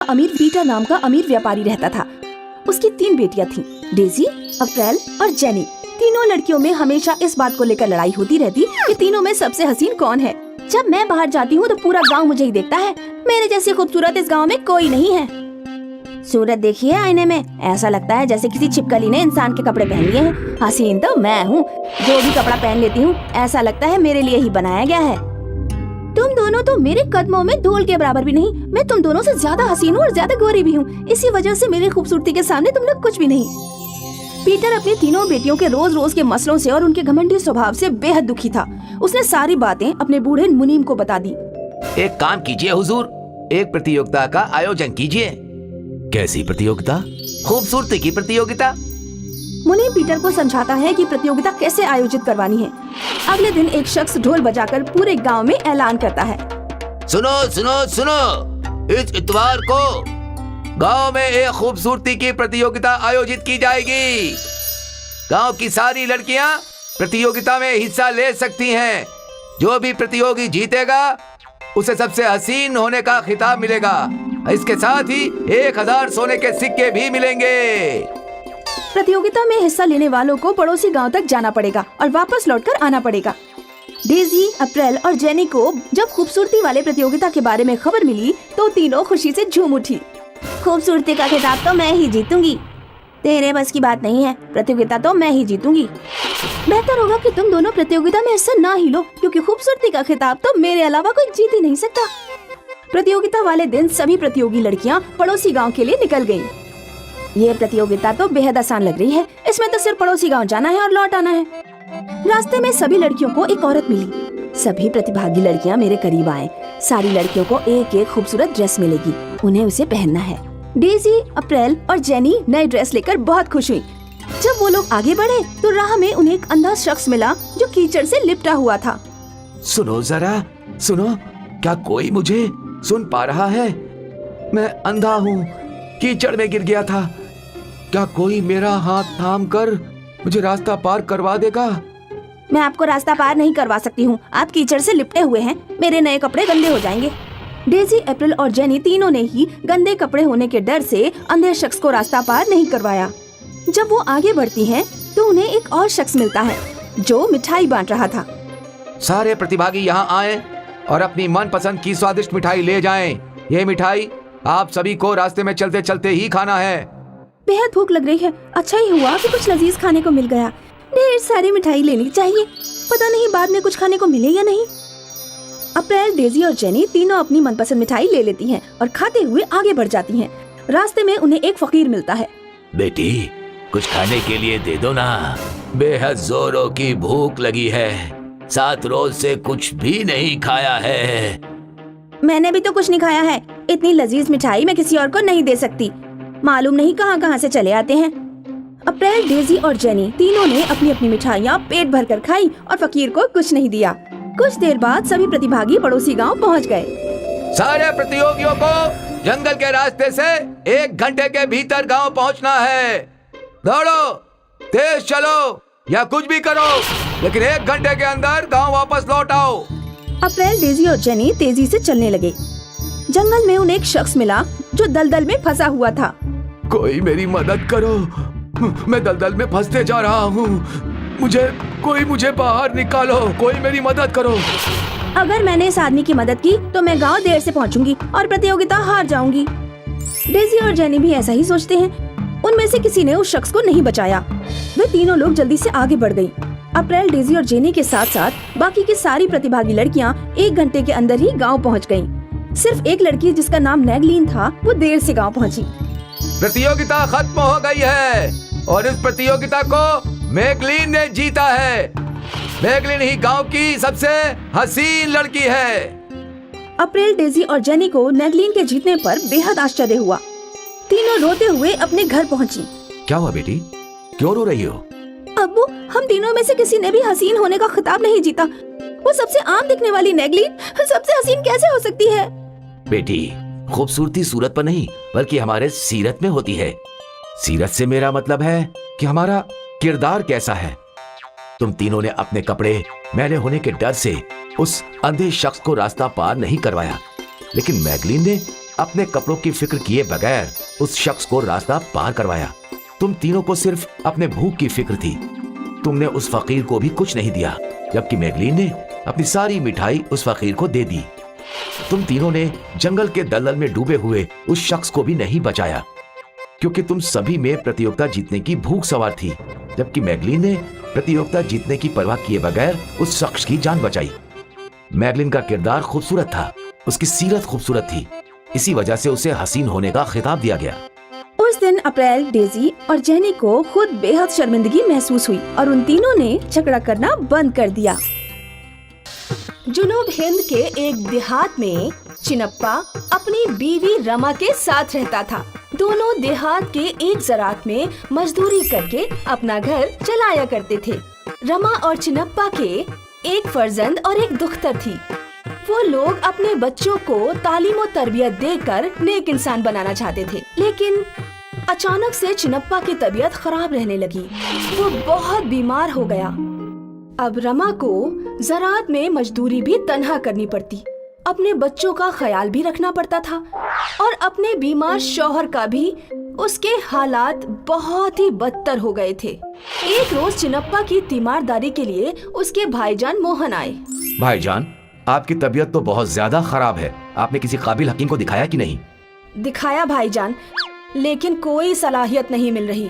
अमीर पीटर नाम का अमीर व्यापारी रहता था। उसकी 3 बेटियां थीं, डेजी, अप्रैल और जेनी। तीनों लड़कियों में हमेशा इस बात को लेकर लड़ाई होती रहती कि तीनों में सबसे हसीन कौन है। जब मैं बाहर जाती हूँ तो पूरा गांव मुझे ही देखता है। मेरे जैसी खूबसूरत इस गांव में कोई नहीं है। सूरत देखिए आईने में, ऐसा लगता है जैसे किसी छिपकली ने इंसान के कपड़े पहन लिए हैं। हसीन तो मैं हूँ, जो भी कपड़ा पहन लेती हूँ ऐसा लगता है मेरे लिए ही बनाया गया है। तुम दोनों तो मेरे कदमों में धूल के बराबर भी नहीं। मैं तुम दोनों से ज्यादा हसीन हूँ और ज्यादा गोरी भी हूँ। इसी वजह से मेरी खूबसूरती के सामने तुम लोग कुछ भी नहीं। पीटर अपनी तीनों बेटियों के रोज रोज के मसलों से और उनके घमंडी स्वभाव से बेहद दुखी था। उसने सारी बातें अपने बूढ़े मुनीम को बता दी। एक काम कीजिए हुजूर, एक प्रतियोगिता का आयोजन कीजिए। कैसी प्रतियोगिता? खूबसूरती की प्रतियोगिता। मुनीम पीटर को समझाता है कि प्रतियोगिता कैसे आयोजित करवानी है। अगले दिन एक शख्स ढोल बजाकर पूरे गांव में ऐलान करता है, सुनो सुनो सुनो, इस इतवार को गांव में एक खूबसूरती की प्रतियोगिता आयोजित की जाएगी। गांव की सारी लड़कियां प्रतियोगिता में हिस्सा ले सकती हैं। जो भी प्रतियोगी जीतेगा उसे सबसे हसीन होने का खिताब मिलेगा। इसके साथ ही 1000 सोने के सिक्के भी मिलेंगे। प्रतियोगिता में हिस्सा लेने वालों को पड़ोसी गांव तक जाना पड़ेगा और वापस लौटकर आना पड़ेगा। डेजी, अप्रैल और जेनी को जब खूबसूरती वाले प्रतियोगिता के बारे में खबर मिली तो तीनों खुशी से झूम उठी। खूबसूरती का खिताब तो मैं ही जीतूंगी। तेरे बस की बात नहीं है, प्रतियोगिता तो मैं ही जीतूंगी। बेहतर होगा कि तुम दोनों प्रतियोगिता में हिस्सा ना ही लो, क्योंकि खूबसूरती का खिताब तो मेरे अलावा कोई जीत ही नहीं सकता। प्रतियोगिता वाले दिन सभी प्रतियोगी लड़कियां पड़ोसी गांव के लिए निकल गयी। ये प्रतियोगिता तो बेहद आसान लग रही है। इसमें तो सिर्फ पड़ोसी गांव जाना है और लौट आना है। रास्ते में सभी लड़कियों को एक औरत मिली। सभी प्रतिभागी लड़कियां मेरे करीब आए। सारी लड़कियों को एक एक खूबसूरत ड्रेस मिलेगी, उन्हें उसे पहनना है। डेजी, अप्रैल और जेनी नई ड्रेस लेकर बहुत खुश हुई। जब वो लोग आगे बढ़े तो राह में उन्हें एक अंधा शख्स मिला जो कीचड़ से लिपटा हुआ था। सुनो जरा, सुनो, क्या कोई मुझे सुन पा रहा है? मैं अंधा हूँ, कीचड़ में गिर गया था। क्या कोई मेरा हाथ थाम कर मुझे रास्ता पार करवा देगा? मैं आपको रास्ता पार नहीं करवा सकती हूँ। आप कीचड़ से लिपटे हुए हैं, मेरे नए कपड़े गंदे हो जाएंगे। डेजी, अप्रैल और जेनी तीनों ने ही गंदे कपड़े होने के डर से अंधे शख्स को रास्ता पार नहीं करवाया। जब वो आगे बढ़ती हैं, तो उन्हें एक और शख्स मिलता है जो मिठाई बांट रहा था। सारे प्रतिभागी यहाँ आए और अपनी मनपसंद की स्वादिष्ट मिठाई ले जाएं। ये मिठाई आप सभी को रास्ते में चलते चलते ही खाना है। बेहद भूख लग रही है। अच्छा ही हुआ कि कुछ लजीज खाने को मिल गया। ढेर सारी मिठाई लेनी चाहिए, पता नहीं बाद में कुछ खाने को मिले या नहीं। अप्रैल, डेजी और जेनी तीनों अपनी मनपसंद मिठाई ले लेती हैं और खाते हुए आगे बढ़ जाती हैं। रास्ते में उन्हें एक फकीर मिलता है। बेटी, कुछ खाने के लिए दे दो ना, बेहद जोरों की भूख लगी है। 7 रोज से कुछ भी नहीं खाया है। मैंने भी तो कुछ नहीं खाया है। इतनी लजीज मिठाई मैं किसी और को नहीं दे सकती। मालूम नहीं कहाँ कहाँ से चले आते हैं। अप्रैल, डेजी और जेनी तीनों ने अपनी अपनी मिठाइयाँ पेट भर कर खाई और फकीर को कुछ नहीं दिया। कुछ देर बाद सभी प्रतिभागी पड़ोसी गांव पहुंच गए। सारे प्रतियोगियों को जंगल के रास्ते से 1 घंटे के भीतर गांव पहुंचना है। दौड़ो, तेज चलो या कुछ भी करो, लेकिन 1 घंटे के अंदर गांव वापस लौट आओ। अप्रैल, डेजी और जेनी तेजी से चलने लगे। जंगल में उन्हें एक शख्स मिला जो दलदल में फंसा हुआ था। कोई मेरी मदद करो, मैं दलदल में फंसते जा रहा हूँ। मुझे बाहर निकालो, कोई मेरी मदद करो। अगर मैंने इस आदमी की मदद की तो मैं गांव देर से पहुंचूंगी और प्रतियोगिता हार जाऊंगी। डेजी और जेनी भी ऐसा ही सोचते हैं। उनमें से किसी ने उस शख्स को नहीं बचाया। वे तीनों लोग जल्दी से आगे बढ़ गयी। अप्रैल, डेजी और जेनी के साथ साथ बाकी की सारी प्रतिभागी लड़कियां 1 घंटे के अंदर ही गाँव पहुँच गयी। सिर्फ एक लड़की जिसका नाम नैगलीन था, वो देर से गाँव पहुँची। प्रतियोगिता खत्म हो गई है और इस प्रतियोगिता को मैगलीन ने जीता है। मैगलीन ही गांव की सबसे हसीन लड़की है। अप्रैल, डेजी और जेनी को नैगलीन के जीतने पर बेहद आश्चर्य हुआ। तीनों रोते हुए अपने घर पहुंची। क्या हुआ बेटी, क्यों रो रही हो? अब्बू, हम तीनों में से किसी ने भी हसीन होने का खिताब नहीं जीता। वो सबसे आम दिखने वाली नैगलीन सबसे हसीन कैसे हो सकती है? बेटी, खूबसूरती सूरत पर नहीं बल्कि हमारे सीरत में होती है। सीरत से मेरा मतलब है कि हमारा किरदार कैसा है। तुम तीनों ने अपने कपड़े मैले होने के डर से उस अंधे शख्स को रास्ता पार नहीं करवाया, लेकिन मैगलीन ने अपने कपड़ों की फिक्र किए बगैर उस शख्स को रास्ता पार करवाया। तुम तीनों को सिर्फ अपने भूख की फिक्र थी। तुमने उस फकीर को भी कुछ नहीं दिया, जबकि मैगलीन ने अपनी सारी मिठाई उस फकीर को दे दी। तुम तीनों ने जंगल के दलदल में डूबे हुए उस शख्स को भी नहीं बचाया, क्योंकि तुम सभी में प्रतियोगिता जीतने की भूख सवार थी, जबकि मैगलीन ने प्रतियोगिता जीतने की परवाह किए बगैर उस शख्स की जान बचाई। मैगलीन का किरदार खूबसूरत था, उसकी सीरत खूबसूरत थी, इसी वजह से उसे हसीन होने का खिताब दिया गया। उस दिन अप्रैल, डेजी और जेनी को खुद बेहद शर्मिंदगी महसूस हुई और उन तीनों ने झगड़ा करना बंद कर दिया। जुनूब हिंद के एक देहात में चिनप्पा अपनी बीवी रमा के साथ रहता था। दोनों देहात के एक ज़रात में मजदूरी करके अपना घर चलाया करते थे। रमा और चिनप्पा के एक फर्जंद और एक दुख्तर थी। वो लोग अपने बच्चों को तालीम और तरबियत देकर नेक इंसान बनाना चाहते थे, लेकिन अचानक से चिनप्पा की तबीयत खराब रहने लगी। वो बहुत बीमार हो गया। अब रमा को ज़रात में मजदूरी भी तन्हा करनी पड़ती, अपने बच्चों का ख्याल भी रखना पड़ता था और अपने बीमार शौहर का भी। उसके हालात बहुत ही बदतर हो गए थे। एक रोज चिनप्पा की तीमारदारी के लिए उसके भाईजान मोहन आए। भाईजान, आपकी तबीयत तो बहुत ज्यादा खराब है। आपने किसी काबिल हकीम को दिखाया कि नहीं? दिखाया भाईजान, लेकिन कोई सलाहियत नहीं मिल रही।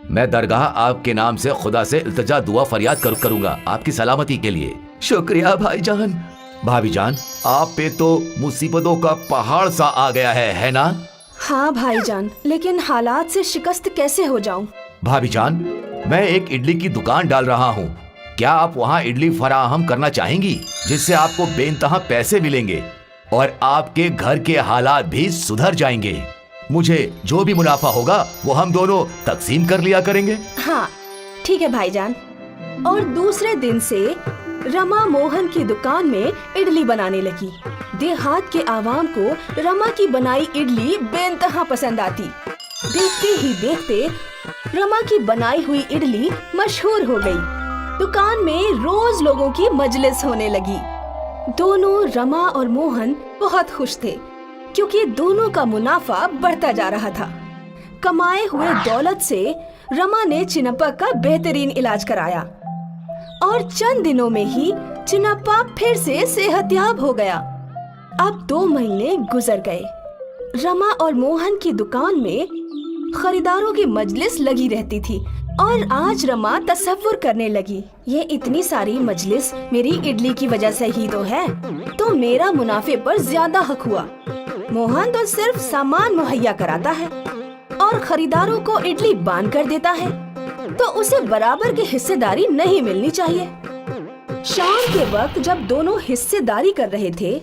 मैं दरगाह आपके नाम से खुदा से इल्तिजा दुआ फरियाद करूंगा आपकी सलामती के लिए। शुक्रिया भाईजान। भाभी जान, आप पे तो मुसीबतों का पहाड़ सा आ गया है ना? हाँ भाईजान, लेकिन हालात से शिकस्त कैसे हो जाऊं? भाभी जान, मैं एक इडली की दुकान डाल रहा हूँ। क्या आप वहाँ इडली फराहम करना चाहेंगी, जिससे आपको बेइंतहा पैसे मिलेंगे और आपके घर के हालात भी सुधर जाएंगे? मुझे जो भी मुनाफा होगा वो हम दोनों तकसीम कर लिया करेंगे। हाँ ठीक है भाईजान। और दूसरे दिन से रमा मोहन की दुकान में इडली बनाने लगी। देहात के आवाम को रमा की बनाई इडली बेइंतहा पसंद आती। देखते ही देखते रमा की बनाई हुई इडली मशहूर हो गई। दुकान में रोज लोगों की मजलिस होने लगी। दोनों रमा और मोहन बहुत खुश थे, क्योंकि दोनों का मुनाफा बढ़ता जा रहा था। कमाए हुए दौलत से रमा ने चिनप्पा का बेहतरीन इलाज कराया और चंद दिनों में ही चिनप्पा फिर से सेहतयाब हो गया। अब 2 महीने गुजर गए। रमा और मोहन की दुकान में खरीदारों की मजलिस लगी रहती थी और आज रमा तसव्वुर करने लगी, ये इतनी सारी मजलिस मेरी इडली की वजह से ही तो है, तो मेरा मुनाफे पर ज्यादा हक हुआ। मोहन तो सिर्फ सामान मुहैया कराता है और खरीदारों को इडली बांध कर देता है, तो उसे बराबर की हिस्सेदारी नहीं मिलनी चाहिए। शाम के वक्त जब दोनों हिस्सेदारी कर रहे थे,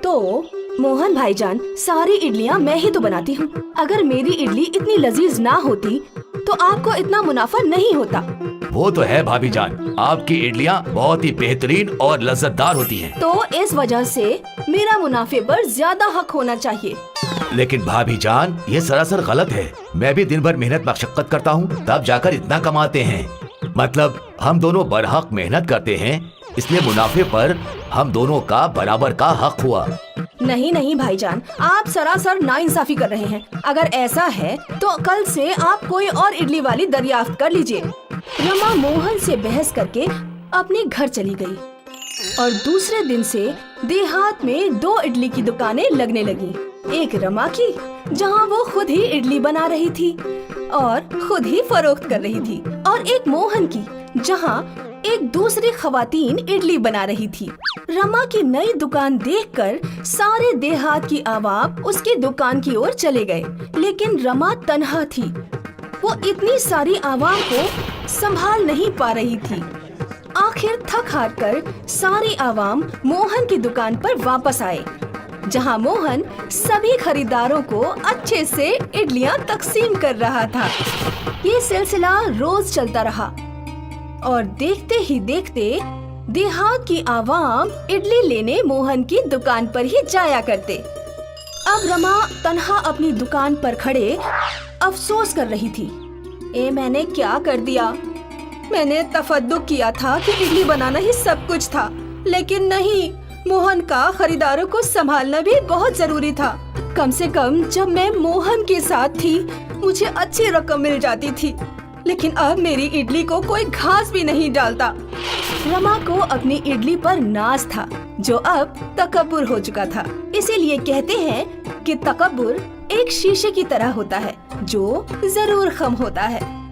तो मोहन भाईजान, सारी इडलियां मैं ही तो बनाती हूँ। अगर मेरी इडली इतनी लजीज ना होती तो आपको इतना मुनाफा नहीं होता। वो तो है भाभी जान, आपकी इडलियां बहुत ही बेहतरीन और लज्जतदार होती हैं। तो इस वजह से मेरा मुनाफे पर ज्यादा हक होना चाहिए। लेकिन भाभी जान, ये सरासर गलत है। मैं भी दिन भर मेहनत मशक्कत करता हूँ, तब जाकर इतना कमाते हैं। मतलब हम दोनों बरहक मेहनत करते हैं, इसलिए मुनाफे पर हम दोनों का बराबर का हक हुआ। नहीं नहीं भाईजान, आप सरासर नाइंसाफी कर रहे हैं। अगर ऐसा है तो कल से आप कोई और इडली वाली दरियाफ्त कर लीजिए। रमा मोहन से बहस करके अपने घर चली गई और दूसरे दिन से देहात में 2 इडली की दुकानें लगने लगी। एक रमा की, जहां वो खुद ही इडली बना रही थी और खुद ही फरोख्त कर रही थी, और एक मोहन की, जहां एक दूसरी खवातीन इडली बना रही थी। रमा की नई दुकान देखकर सारे देहात की आवाम उसकी दुकान की ओर चले गए, लेकिन रमा तन्हा थी। वो इतनी सारी आवाम को संभाल नहीं पा रही थी। आखिर थक हार कर सारी आवाम मोहन की दुकान पर वापस आए, जहां मोहन सभी खरीदारों को अच्छे से इडलियां तकसीम कर रहा था। ये सिलसिला रोज चलता रहा और देखते ही देखते देहात की आवाम इडली लेने मोहन की दुकान पर ही जाया करते। अब रमा तन्हा अपनी दुकान पर खड़े अफसोस कर रही थी। मैंने क्या कर दिया? मैंने तफद्दुक किया था कि इडली बनाना ही सब कुछ था, लेकिन नहीं, मोहन का खरीदारों को संभालना भी बहुत जरूरी था। कम से कम जब मैं मोहन के साथ थी मुझे अच्छी रकम मिल जाती थी, लेकिन अब मेरी इडली को कोई घास भी नहीं डालता। रमा को अपनी इडली पर नाज था जो अब तकब्बुर हो चुका था। इसीलिए कहते हैं कि तकब्बुर एक शीशे की तरह होता है जो जरूर खम होता है।